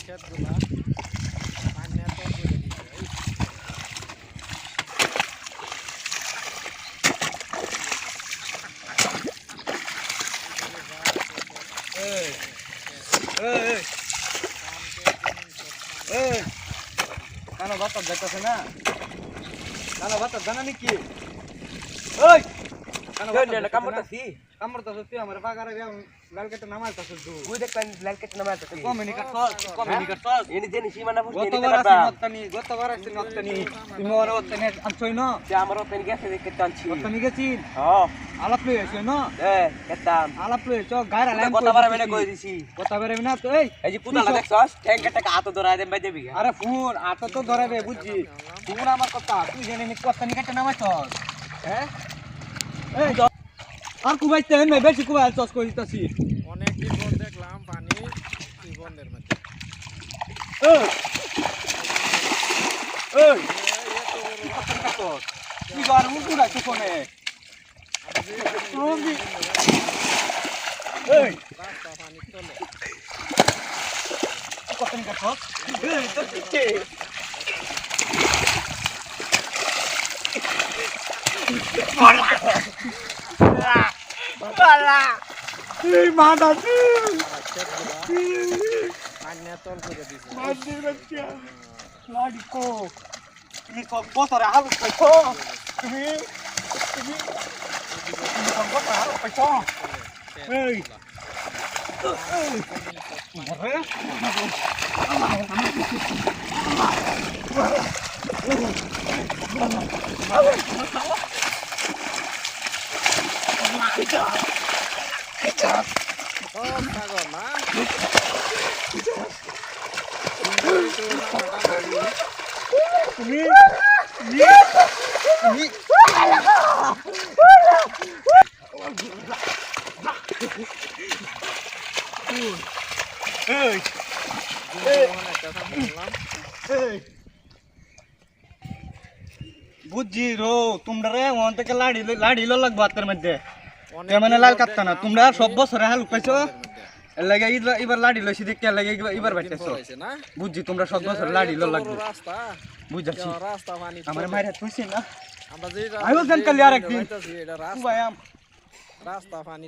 ক্ষেতগুলা পানি এত করে দিছে এই এই এই কানো বাতা যাইতাছে না কানো বাতা জানা নাকি ওই কানো বাতা কামড়তাছি কামড়তাছ তুই আমার বাগারে লাল কেটে নামাইতাছ তুই ওই দেখলাম লাল কেটে নামাইতাছ কমেনি কাটছস এনি জেনি সীমানা বুঝতে নিতে গতবার পারবা গতবার আসছিস নত্তানি তুমি ওরে ওত্তানি আনছই না যে আমার ওপেন গেছে দেখতে টানছি ওত্তানি গেছিস হ্যাঁ আলাপ লই আসই না কেতাম আলাপ লই চ গায়রা লাইন কতবার বেনে কই দিছি কতবার না তো এই যে পুতালা দেখছস ঠ্যাঙ্গাটাকে হাত ধরায় দেন বাই দেবি আরে ফোন আতো তো ধরাবে বুঝছি ফোন আমার কথা তুই জেনে নি কত্তানি কেটে নামাইছস হ্যাঁ এই আর কুবাইতে হেন বেশি কুবাইল চস কই দিতাছি অনেক জীবন দেখলাম পানি জীবনের মধ্যে এই এই তুই গান উঠু রাখছ কোনে তুমি এই রাস্তা পানি চলে কতনি কাটছ এই তো পিছে বালা এই মাদাতি ক্ষেতগুলা পানি এত করে দিছে মাদি বাচ্চা লাডিকো তুমি সব বছরে হাল পাইছো তুমি তুমি তুমি সব বছরে হাল পাইছো এই মরে সব সাগর না তুমি এই বুঝছি রো তোমরা রে ওখান থেকে লাড়িলো লাগবো হাতের মধ্যে মানে লাল কাটতা না তোমরা সব বছরে হাল পাইছো এর লাগে এবার লাড়ি লইছি দেখতে এর লাগে এবার বাইতেছো না বুঝছি তোমরা সব বছর লাড়িলো লাগবে রাস্তা বুঝাচ্ছি রাস্তা পানি আমার মায়ের তুইছি না আমরা যে আইও জান কালি আরেকদিন এটা ভাই রাস্তা পানি